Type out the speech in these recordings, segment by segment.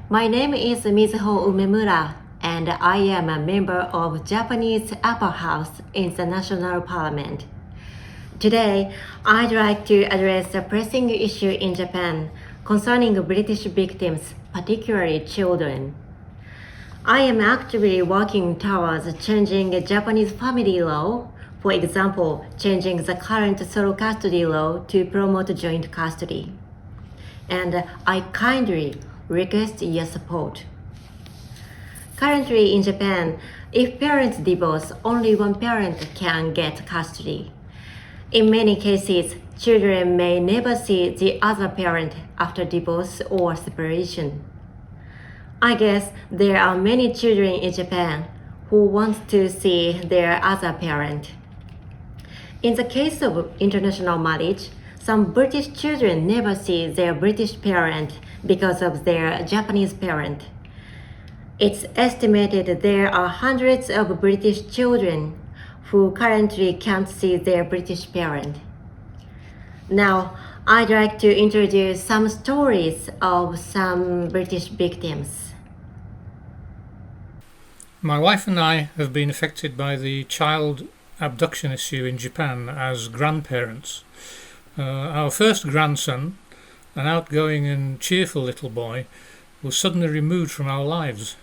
My name is Mizuho Umemura, and I am a member of Japanese Upper House in the National Parliament. Today, I'd like to address a pressing issue in Japan concerning British victims, particularly children. I am actively working towards changing Japanese family law, for example, changing the current sole custody law to promote joint custody. And I kindly request your support. Currently in Japan, if parents divorce, only one parent can get custody. In many cases, children may never see the other parent after divorce or separation. I guess there are many children in Japan who want to see their other parent. In the case of international marriage, some British children never see their British parent because of their Japanese parent. It's estimated there are hundreds of British children who currently can't see their British parent. Now, I'd like to introduce some stories of some British victims. My wife and I have been affected by the child abduction issue in Japan as grandparents. Our first grandson, an outgoing and cheerful little boy, was suddenly removed from our lives.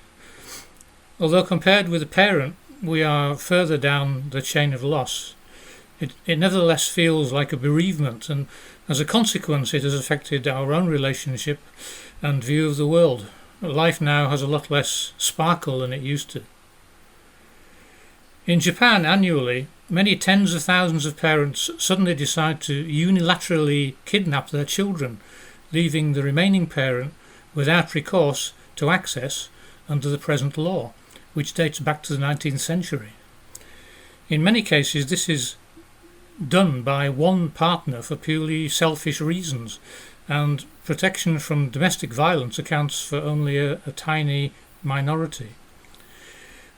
Although compared with a parent, we are further down the chain of loss. It nevertheless feels like a bereavement, and as a consequence it has affected our own relationship and view of the world. Life now has a lot less sparkle than it used to. In Japan annually, many tens of thousands of parents suddenly decide to unilaterally kidnap their children, leaving the remaining parent without recourse to access under the present law, which dates back to the 19th century. In many cases this is done by one partner for purely selfish reasons, and protection from domestic violence accounts for only a tiny minority.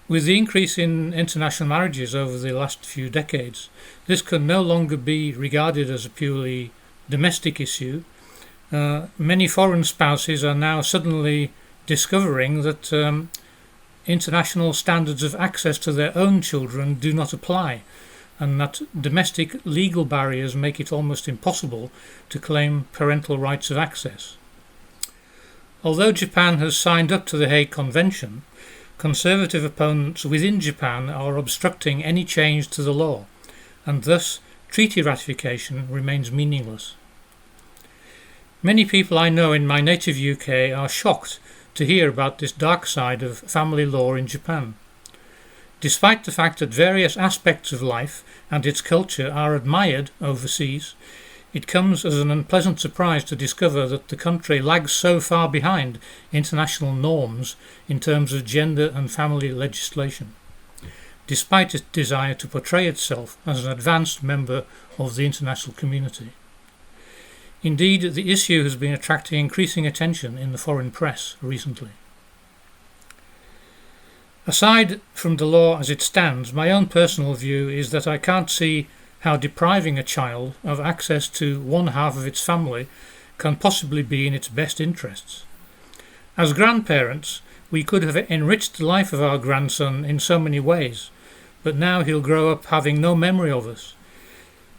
With the increase in international marriages over the last few decades, this can no longer be regarded as a purely domestic issue. Many foreign spouses are now suddenly discovering that international standards of access to their own children do not apply, and that domestic legal barriers make it almost impossible to claim parental rights of access. Although Japan has signed up to the Hague Convention, conservative opponents within Japan are obstructing any change to the law, and thus treaty ratification remains meaningless. Many people I know in my native UK are shocked to hear about this dark side of family law in Japan. Despite the fact that various aspects of life and its culture are admired overseas, it comes as an unpleasant surprise to discover that the country lags so far behind international norms in terms of gender and family legislation, despite its desire to portray itself as an advanced member of the international community. Indeed, the issue has been attracting increasing attention in the foreign press recently. Aside from the law as it stands, my own personal view is that I can't see how depriving a child of access to one half of its family can possibly be in its best interests. As grandparents, we could have enriched the life of our grandson in so many ways, but now he'll grow up having no memory of us.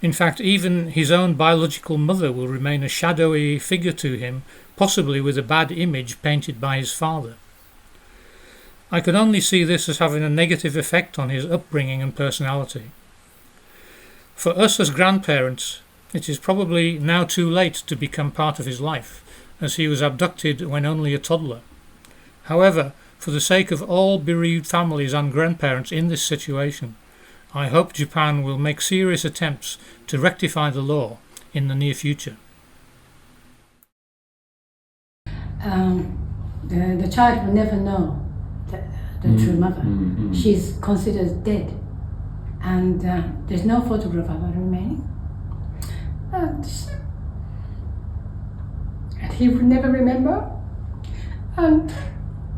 In fact, even his own biological mother will remain a shadowy figure to him, possibly with a bad image painted by his father. I can only see this as having a negative effect on his upbringing and personality. For us as grandparents, it is probably now too late to become part of his life, as he was abducted when only a toddler. However, for the sake of all bereaved families and grandparents in this situation, I hope Japan will make serious attempts to rectify the law in the near future. The child will never know the true mother. She's considered dead, and there's no photograph of her remaining. And he would never remember, and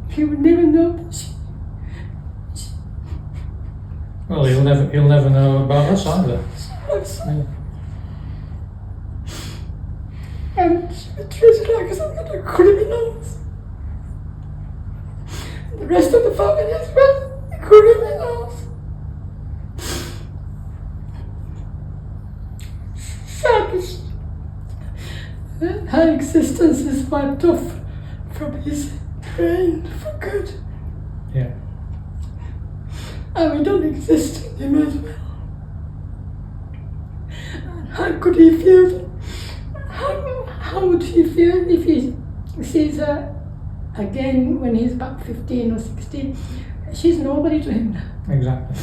he would never know that she. Well, he'll never know about us either. Yeah. And she was treated like some kind of criminals. The rest of the family as well, including my house. Sadly, her existence is wiped off from his brain for good. Yeah. And we don't exist in him as well. And how could he feel? How would he feel if he sees her again when he's about 15 or 16? She's nobody to him now. Exactly.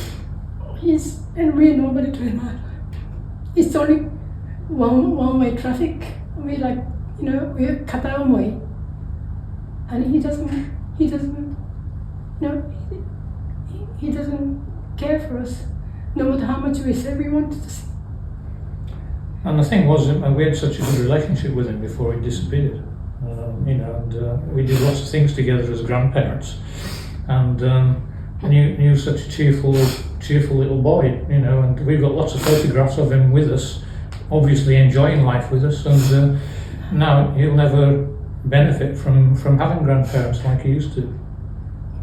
And we're nobody to him either. It's only one-way traffic. We're we're cut our way. And he doesn't care for us, no matter how much we say we wanted to see. And the thing was, we had such a good relationship with him before he disappeared. And we did lots of things together as grandparents. And he was such a cheerful little boy, and we've got lots of photographs of him with us, obviously enjoying life with us, and now he'll never benefit from having grandparents like he used to,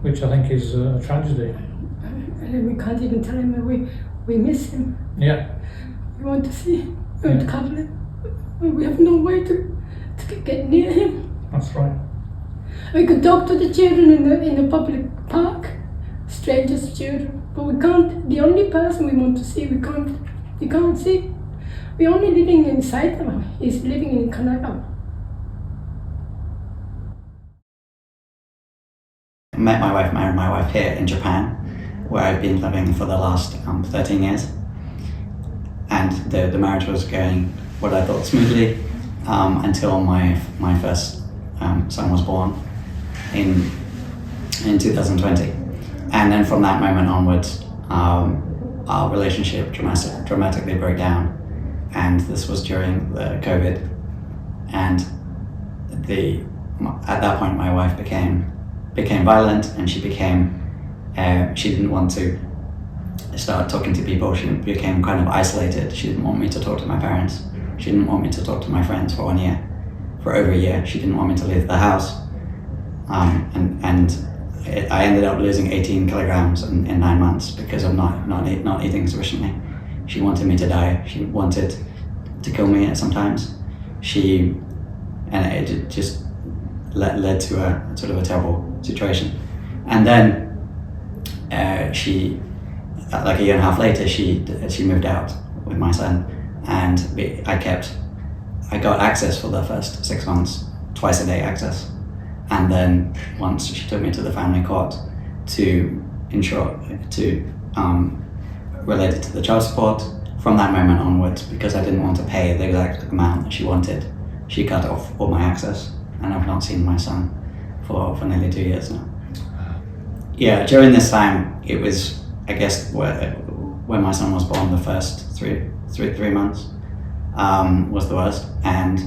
which I think is a tragedy. And we can't even tell him that we miss him. Yeah. We want to see him, we want to cuddle him. We have no way to get near him. That's right. We could talk to the children in the public park, strangers' children, but we can't. The only person we want to see, we can't see. We're only living in Saitama. He's living in Kanagawa. I met my wife, married my wife here in Japan, where I've been living for the last 13 years. And the marriage was going what I thought smoothly until my first son was born in 2020. And then from that moment onwards, our relationship dramatically broke down. And this was during the COVID. And at that point, my wife became violent, and she didn't want to start talking to people. She became kind of isolated. She didn't want me to talk to my parents. She didn't want me to talk to my friends for over a year. She didn't want me to leave the house. I ended up losing 18 kilograms in 9 months because of not eating sufficiently. She wanted me to die. She wanted to kill me sometimes. And it just led to a sort of a terrible situation. And then she, like a year and a half later, she moved out with my son, and I got access for the first 6 months, twice a day access. And then once she took me to the family court related to the child support. From that moment onwards, because I didn't want to pay the exact amount that she wanted, she cut off all my access, and I've not seen my son for nearly 2 years now. Yeah, during this time, it was, I guess, when my son was born, the first three months was the worst. And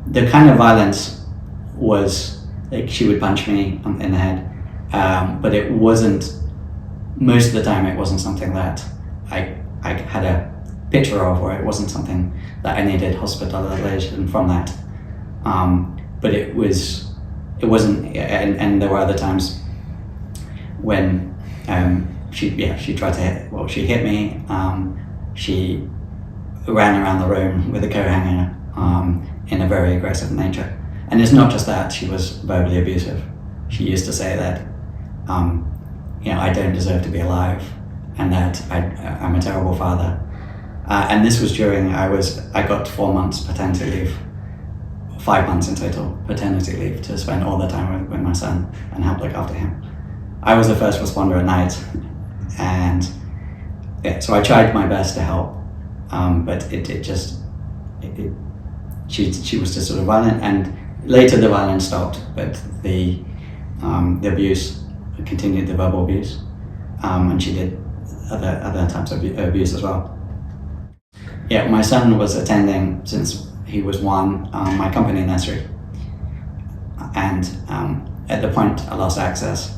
the kind of violence was, like, she would punch me in the head, but it wasn't, most of the time it wasn't something that I had a picture of, or it wasn't something that I needed hospitalization from that. But it wasn't, and there were other times when she tried to she hit me. She ran around the room with a coat hanger in a very aggressive nature. And it's not just that, she was verbally abusive. She used to say that, I don't deserve to be alive, and that I'm a terrible father. And this was during, I got 4 months paternity leave, 5 months in total paternity leave, to spend all the time with my son and help look after him. I was the first responder at night, and so I tried my best to help, but she was just sort of violent, and later the violence stopped, but the abuse continued, the verbal abuse, and she did other types of abuse as well. Yeah, my son was attending, since he was 1, my company nursery, and at the point I lost access,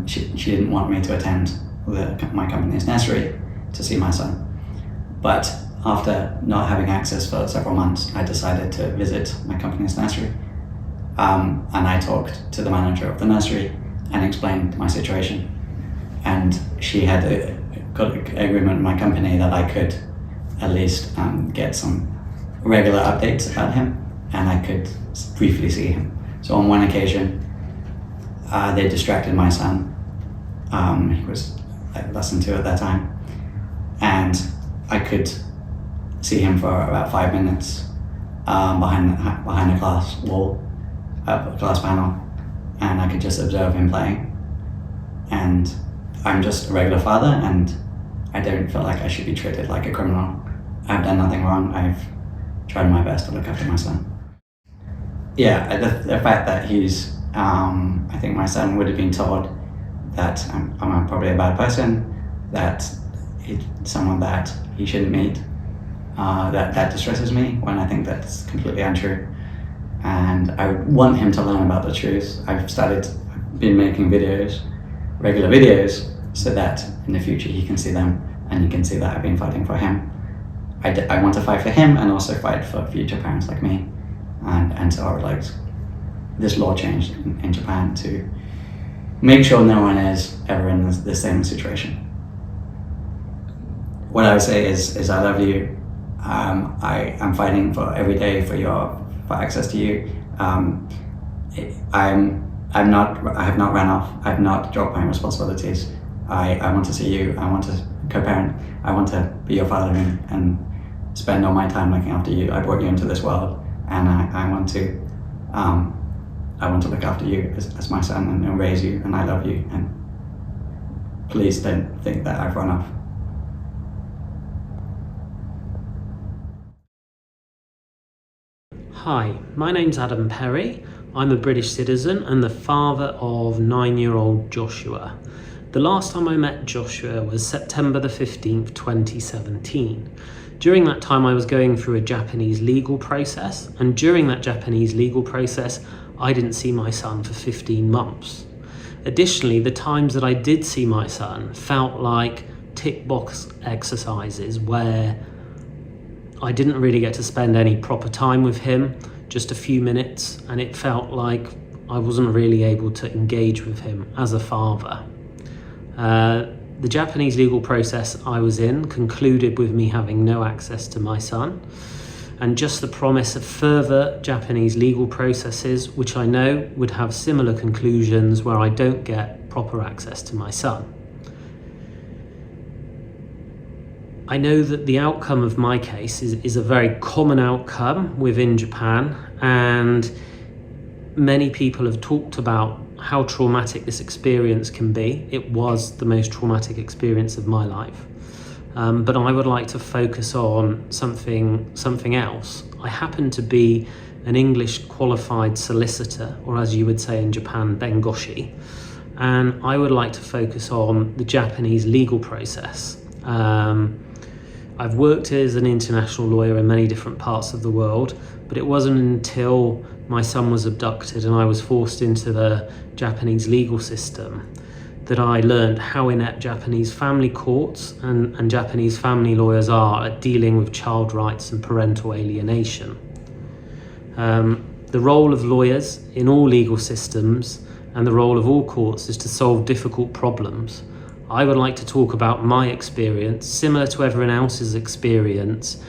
she didn't want me to attend my company's nursery to see my son. But after not having access for several months, I decided to visit my company's nursery. and I talked to the manager of the nursery and explained my situation. And she had got an agreement with my company that I could at least get some regular updates about him, and I could briefly see him. So on one occasion, they distracted my son. He was like less than 2 at that time, and I could see him for about 5 minutes behind a glass wall, a glass panel, and I could just observe him playing. And I'm just a regular father, and I don't feel like I should be treated like a criminal. I've done nothing wrong. I've tried my best to look after my son. Yeah, the fact that he's, I think my son would have been told that I'm probably a bad person, that he's someone that he shouldn't meet, that distresses me, when I think that's completely untrue. And I want him to learn about the truth. I've been making videos, regular videos, so that in the future he can see them, and he can see that I've been fighting for him. I want to fight for him and also fight for future parents like me. And so I would like this law changed in Japan to make sure no one is ever in the same situation. What I would say is I love you. I'm fighting for every day for access to you. I have not run off. I have not dropped my responsibilities. I want to see you. I want to co-parent. I want to be your father and spend all my time looking after you. I brought you into this world, and I want to look after you as my son and raise you, and I love you. And please don't think that I've run off. Hi, my name's Adam Perry. I'm a British citizen and the father of 9-year-old Joshua. The last time I met Joshua was September the 15th, 2017. During that time I was going through a Japanese legal process, and during that Japanese legal process I didn't see my son for 15 months. Additionally, the times that I did see my son felt like tick box exercises where I didn't really get to spend any proper time with him, just a few minutes, and it felt like I wasn't really able to engage with him as a father. The Japanese legal process I was in concluded with me having no access to my son, and just the promise of further Japanese legal processes, which I know would have similar conclusions where I don't get proper access to my son. I know that the outcome of my case is a very common outcome within Japan, and many people have talked about how traumatic this experience can be. It was the most traumatic experience of my life. But I would like to focus on something else. I happen to be an English qualified solicitor, or as you would say in Japan, bengoshi, and I would like to focus on the Japanese legal process. I've worked as an international lawyer in many different parts of the world, but it wasn't until my son was abducted and I was forced into the Japanese legal system that I learned how inept Japanese family courts and Japanese family lawyers are at dealing with child rights and parental alienation. The role of lawyers in all legal systems and the role of all courts is to solve difficult problems. I would like to talk about my experience, similar to everyone else's experience,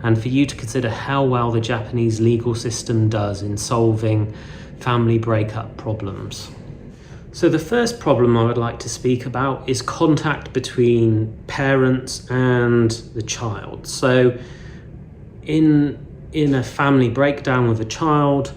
and for you to consider how well the Japanese legal system does in solving family breakup problems. So the first problem I would like to speak about is contact between parents and the child. So in a family breakdown with a child,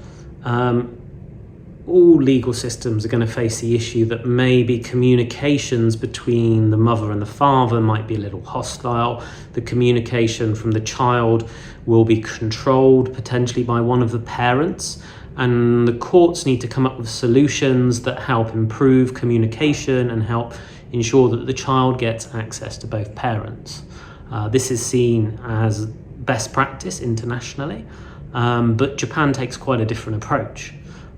all legal systems are going to face the issue that maybe communications between the mother and the father might be a little hostile. The communication from the child will be controlled potentially by one of the parents, and the courts need to come up with solutions that help improve communication and help ensure that the child gets access to both parents. This is seen as best practice internationally, but Japan takes quite a different approach.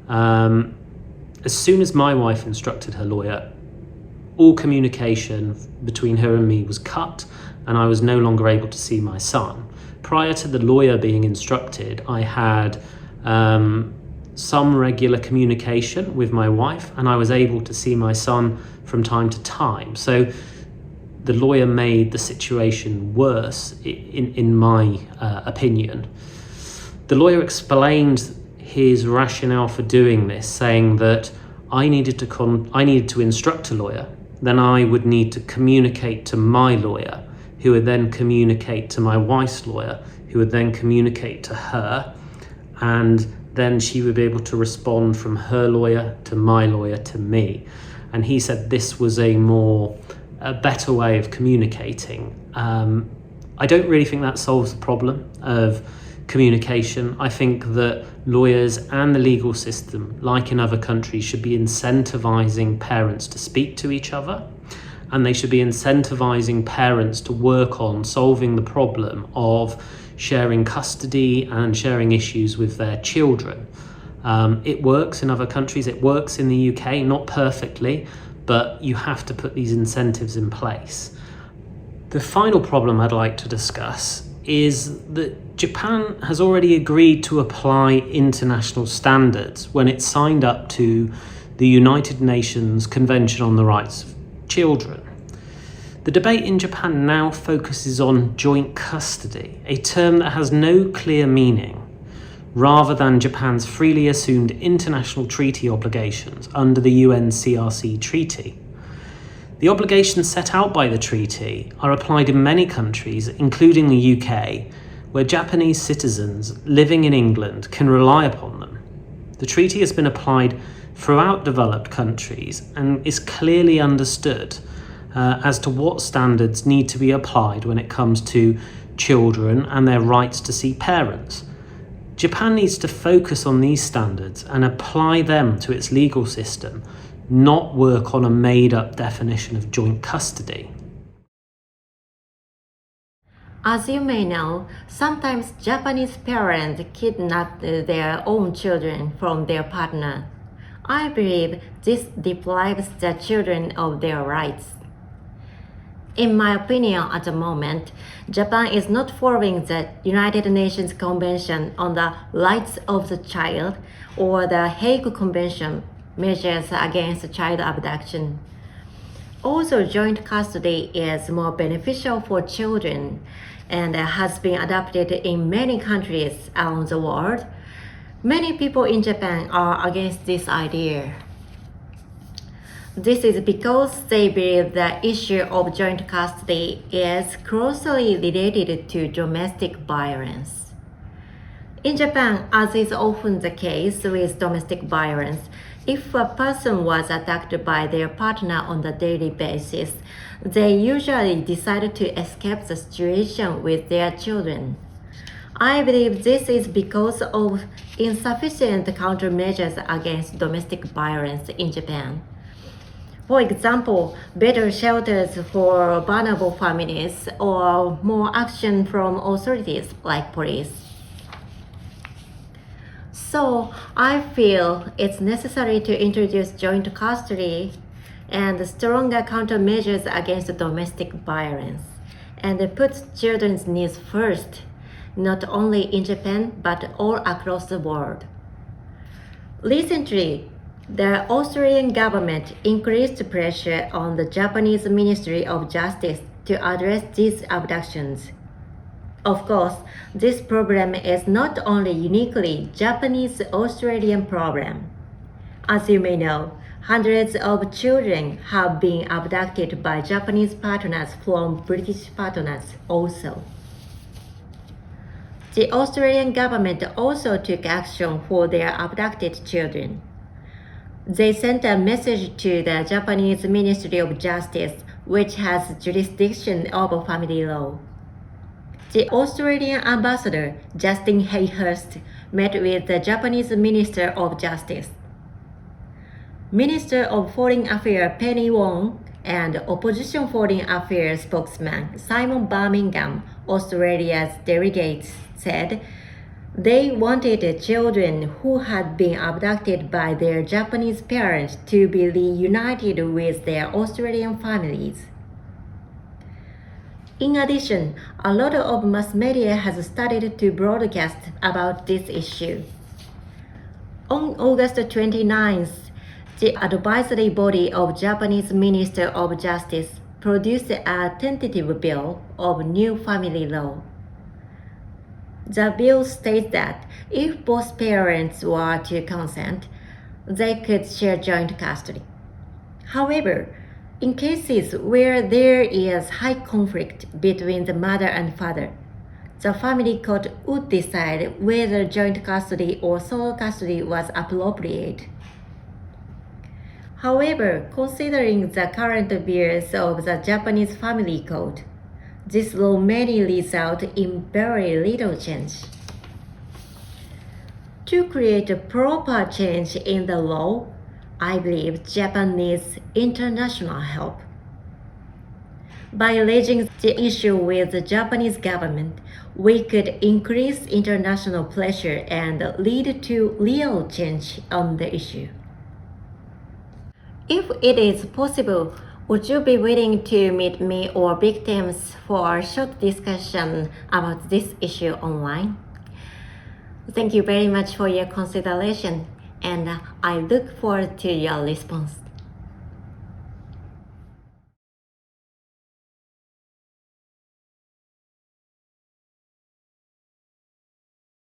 As soon as my wife instructed her lawyer, all communication between her and me was cut, and I was no longer able to see my son. Prior to the lawyer being instructed, I had some regular communication with my wife, and I was able to see my son from time to time. So the lawyer made the situation worse, in my opinion. The lawyer explained his rationale for doing this, saying that I needed to instruct a lawyer, then I would need to communicate to my lawyer, who would then communicate to my wife's lawyer, who would then communicate to her, and then she would be able to respond from her lawyer to my lawyer to me. And he said this was a better way of communicating. I don't really think that solves the problem of communication. I think that lawyers and the legal system, like in other countries, should be incentivizing parents to speak to each other, and they should be incentivizing parents to work on solving the problem of sharing custody and sharing issues with their children. It works in other countries, it works in the UK, not perfectly, but you have to put these incentives in place. The final problem I'd like to discuss is that Japan has already agreed to apply international standards when it signed up to the United Nations Convention on the Rights of Children. The debate in Japan now focuses on joint custody, a term that has no clear meaning, rather than Japan's freely assumed international treaty obligations under the UNCRC treaty. The obligations set out by the treaty are applied in many countries, including the UK, where Japanese citizens living in England can rely upon them. The treaty has been applied throughout developed countries and is clearly understood as to what standards need to be applied when it comes to children and their rights to see parents. Japan needs to focus on these standards and apply them to its legal system, not work on a made-up definition of joint custody. As you may know, sometimes Japanese parents kidnap their own children from their partner. I believe this deprives the children of their rights. In my opinion, at the moment, Japan is not following the United Nations Convention on the Rights of the Child or the Hague Convention measures against child abduction. Also, joint custody is more beneficial for children and has been adopted in many countries around the world. Many people in Japan are against this idea. This is because they believe the issue of joint custody is closely related to domestic violence. In Japan, as is often the case with domestic violence, if a person was attacked by their partner on a daily basis, they usually decide to escape the situation with their children. I believe this is because of insufficient countermeasures against domestic violence in Japan. For example, better shelters for vulnerable families or more action from authorities like police. So I feel it's necessary to introduce joint custody and stronger countermeasures against domestic violence and put children's needs first, not only in Japan but all across the world. Recently, the Australian government increased pressure on the Japanese Ministry of Justice to address these abductions. Of course, this problem is not only uniquely Japanese-Australian problem. As you may know, hundreds of children have been abducted by Japanese partners from British partners also. The Australian government also took action for their abducted children. They sent a message to the Japanese Ministry of Justice, which has jurisdiction over family law. The Australian ambassador, Justin Hayhurst, met with the Japanese Minister of Justice. Minister of Foreign Affairs Penny Wong and Opposition Foreign Affairs spokesman Simon Birmingham, Australia's delegates, said they wanted children who had been abducted by their Japanese parents to be reunited with their Australian families. In addition, a lot of mass media has started to broadcast about this issue. On August 29th, the advisory body of Japanese Minister of Justice produced a tentative bill of new family law. The bill states that if both parents were to consent, they could share joint custody. However, in cases where there is high conflict between the mother and father, the family court would decide whether joint custody or sole custody was appropriate. However, considering the current views of the Japanese family code, this law may result in very little change. To create a proper change in the law, I believe Japan needs international help. By raising the issue with the Japanese government, we could increase international pressure and lead to real change on the issue. If it is possible, would you be willing to meet me or victims for a short discussion about this issue online? Thank you very much for your consideration, and I look forward to your response.